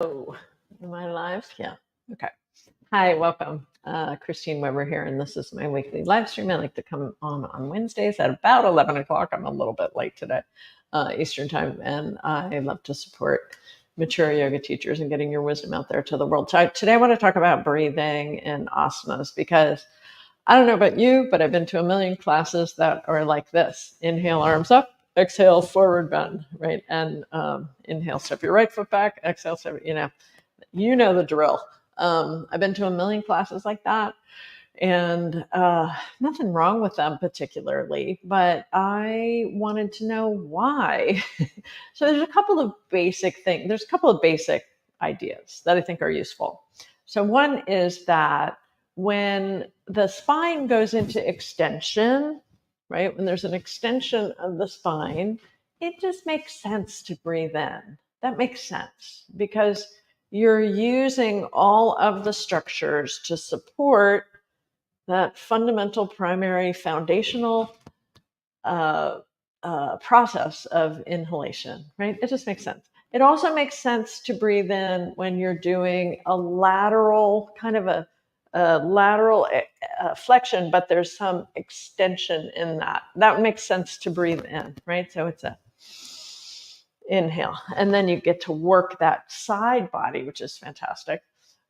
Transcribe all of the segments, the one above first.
Oh, am I live? Yeah. Okay. Hi, welcome. Christine Weber here, and this is my weekly live stream. I like to come on Wednesdays at about 11 o'clock. I'm a little bit late today, Eastern time, and I love to support mature yoga teachers and getting your wisdom out there to the world. So today I want to talk about breathing and asanas because I don't know about you, but I've been to a million classes that are like this: inhale, arms up, exhale, forward bend, right? And inhale, step your right foot back, exhale, step, you know the drill. I've been to a million classes like that, and nothing wrong with them particularly, but I wanted to know why. So there's a couple of basic things. There's a couple of basic ideas that I think are useful. So one is that when the spine goes into extension, right? When there's an extension of the spine, it just makes sense to breathe in. That makes sense because you're using all of the structures to support that fundamental, primary, foundational process of inhalation, right? It just makes sense. It also makes sense to breathe in when you're doing a lateral, kind of a lateral flexion, but there's some extension in that. That makes sense to breathe in, right? So it's a inhale, and then you get to work that side body, which is fantastic.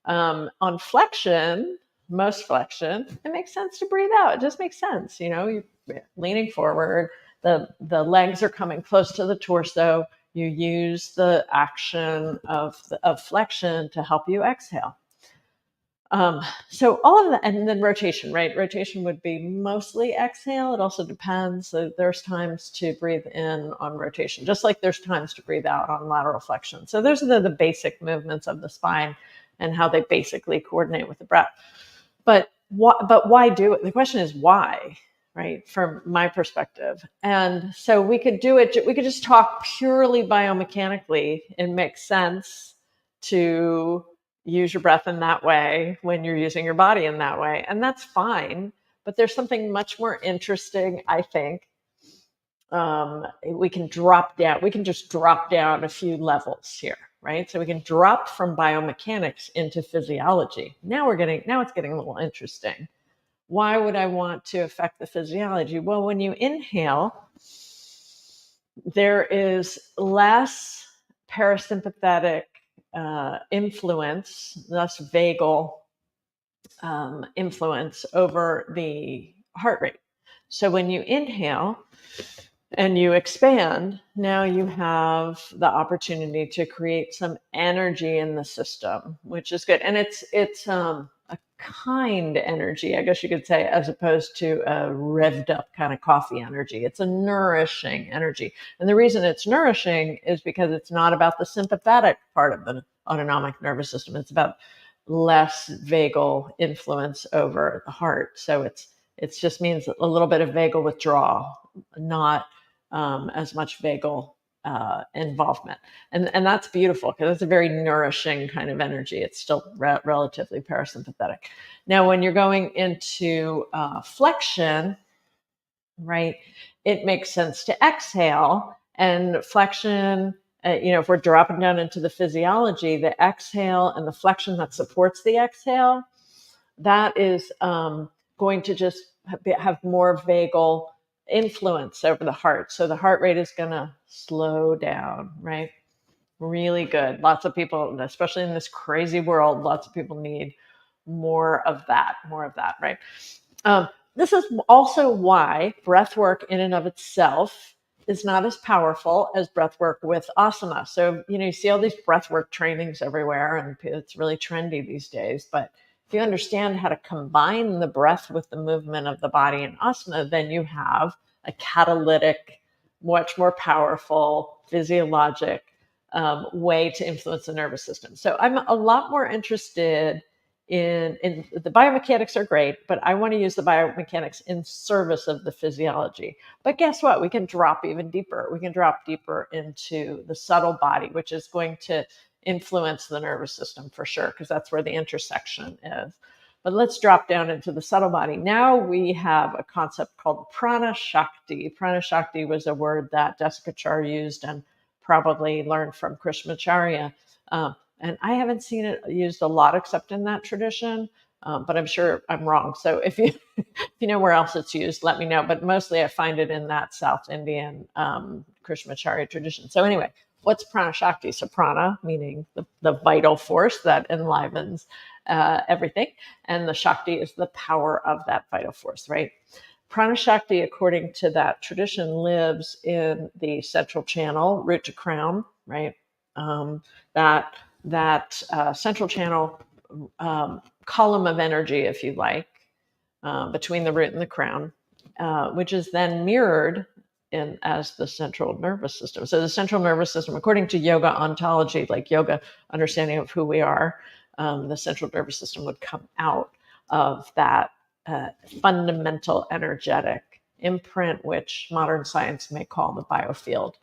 On flexion, most flexion, it makes sense to breathe out. It just makes sense. You're leaning forward, the legs are coming close to the torso. You use the action of flexion to help you exhale. So all of that, and then rotation, right? Rotation would be mostly exhale. It also depends. So there's times to breathe in on rotation, just like there's times to breathe out on lateral flexion. So those are the basic movements of the spine and how they basically coordinate with the breath. But why do it? The question is why, right? From my perspective. And so we could do it. We could just talk purely biomechanically. It makes sense to use your breath in that way when you're using your body in that way. And that's fine. But there's something much more interesting, I think. We can drop down. We can just drop down a few levels here, right? So we can drop from biomechanics into physiology. Now it's getting a little interesting. Why would I want to affect the physiology? Well, when you inhale, there is less parasympathetic influence, less vagal influence over the heart rate. So when you inhale and you expand, now you have the opportunity to create some energy in the system, which is good. And it's a kind energy, I guess you could say, as opposed to a revved up kind of coffee energy. It's a nourishing energy. And the reason it's nourishing is because it's not about the sympathetic part of the autonomic nervous system. It's about less vagal influence over the heart. So it just means a little bit of vagal withdrawal, not as much vagal involvement. And that's beautiful because it's a very nourishing kind of energy. It's still relatively parasympathetic. Now, when you're going into flexion, right, it makes sense to exhale. And flexion, if we're dropping down into the physiology, the exhale and the flexion that supports the exhale, that is going to just have more vagal influence over the heart. So the heart rate is going to slow down, right? Really good. Lots of people, especially in this crazy world, lots of people need more of that, right? This is also why breath work in and of itself is not as powerful as breath work with asana. So, you see all these breath work trainings everywhere, and it's really trendy these days. But if you understand how to combine the breath with the movement of the body in asana, then you have a catalytic, much more powerful physiologic way to influence the nervous system. So I'm a lot more interested in the biomechanics are great, but I want to use the biomechanics in service of the physiology. But guess what? We can drop even deeper. We can drop deeper into the subtle body, which is going to influence the nervous system for sure, because that's where the intersection is. But let's drop down into the subtle body. Now we have a concept called pranashakti. Pranashakti was a word that Jessica Char used and probably learned from Krishnamacharya. And I haven't seen it used a lot except in that tradition, but I'm sure I'm wrong. So if you if you know where else it's used, let me know. But mostly I find it in that South Indian Krishnamacharya tradition. So anyway, what's pranashakti? So prana, meaning the vital force that enlivens everything, and the shakti is the power of that vital force, right? Pranashakti, according to that tradition, lives in the central channel, root to crown, right? Um, that central channel column of energy, if you like, between the root and the crown, which is then mirrored in as the central nervous system. So the central nervous system, according to yoga ontology, like yoga understanding of who we are, the central nervous system would come out of that fundamental energetic imprint, which modern science may call the biofield.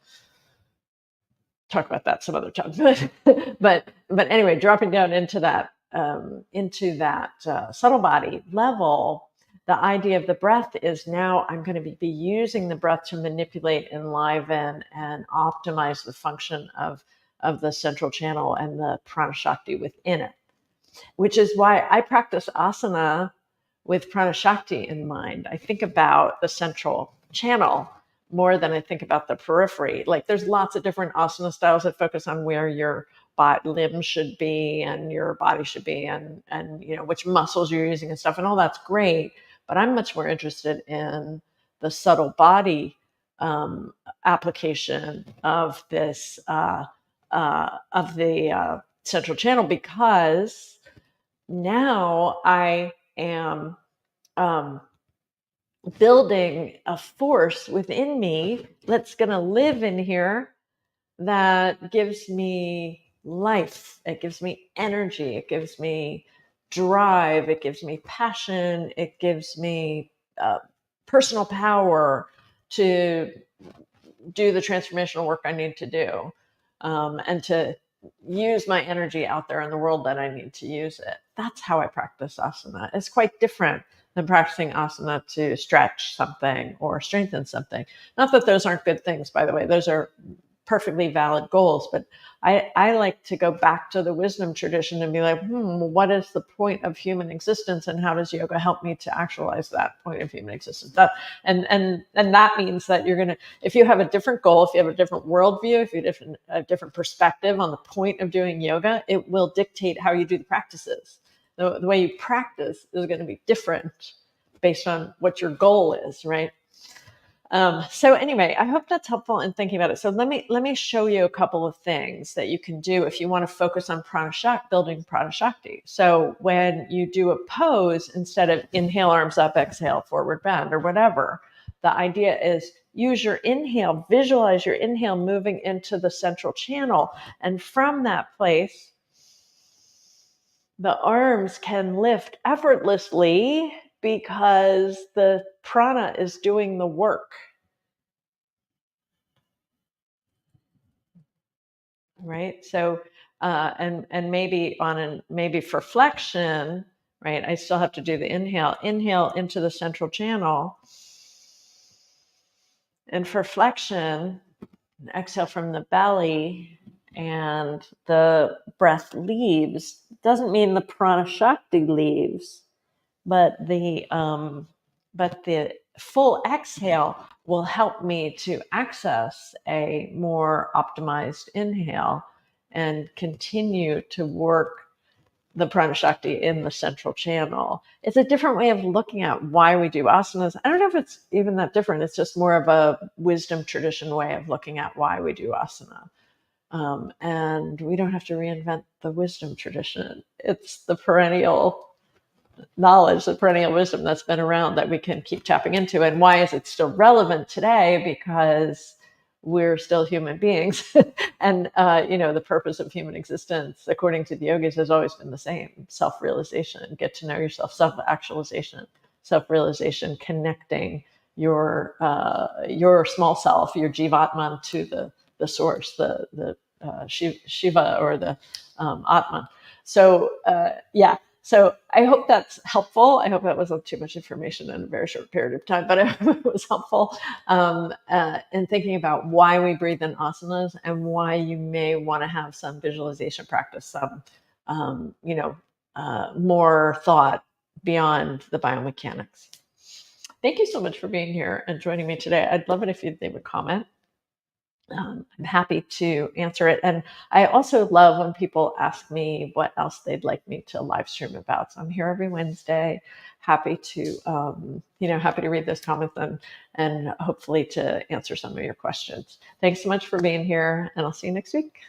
Talk about that some other time. but anyway, dropping down into that subtle body level, the idea of the breath is now I'm going to be using the breath to manipulate, enliven, and optimize the function of the central channel and the pranashakti within it, which is why I practice asana with pranashakti in mind. I think about the central channel more than I think about the periphery. Like there's lots of different asana styles that focus on where your limbs should be and your body should be, and you know which muscles you're using and stuff, and all that's great. But I'm much more interested in the subtle body application of this of the central channel, because now I am building a force within me that's going to live in here that gives me life. It gives me energy. It gives me drive. It gives me passion. It gives me personal power to do the transformational work I need to do, and to use my energy out there in the world that I need to use it. That's how I practice asana. It's quite different than practicing asana to stretch something or strengthen something. Not that those aren't good things, by the way. Those are perfectly valid goals, but I like to go back to the wisdom tradition and be like, what is the point of human existence, and how does yoga help me to actualize that point of human existence? And that means that you're gonna, if you have a different goal, if you have a different worldview, if you have a different perspective on the point of doing yoga, it will dictate how you do the practices. The way you practice is going to be different based on what your goal is, right? So anyway, I hope that's helpful in thinking about it. So let me show you a couple of things that you can do if you want to focus on building pranashakti. So when you do a pose, instead of inhale, arms up, exhale, forward bend, or whatever, the idea is use your inhale, visualize your inhale moving into the central channel. And from that place, the arms can lift effortlessly because the prana is doing the work. Right. So, and maybe for flexion, right? I still have to do the inhale into the central channel. And for flexion, exhale from the belly, and the breath leaves. Doesn't mean the prana shakti leaves, but the full exhale will help me to access a more optimized inhale and continue to work the pranashakti in the central channel. It's a different way of looking at why we do asanas. I don't know if it's even that different. It's just more of a wisdom tradition way of looking at why we do asana. And we don't have to reinvent the wisdom tradition. It's the perennial knowledge, the perennial wisdom that's been around that we can keep tapping into. And why is it still relevant today? Because we're still human beings. And, the purpose of human existence, according to the yogis, has always been the same: self-realization, get to know yourself, self-actualization, self-realization, connecting your small self, your jivatman, to the source, the Shiva, or the Atman. So, yeah. So I hope that's helpful. I hope that wasn't too much information in a very short period of time, but I hope it was helpful in thinking about why we breathe in asanas and why you may want to have some visualization practice, some, more thought beyond the biomechanics. Thank you so much for being here and joining me today. I'd love it if you'd leave a comment. I'm happy to answer it. And I also love when people ask me what else they'd like me to live stream about. So I'm here every Wednesday, happy to, happy to read those comments and hopefully to answer some of your questions. Thanks so much for being here, and I'll see you next week.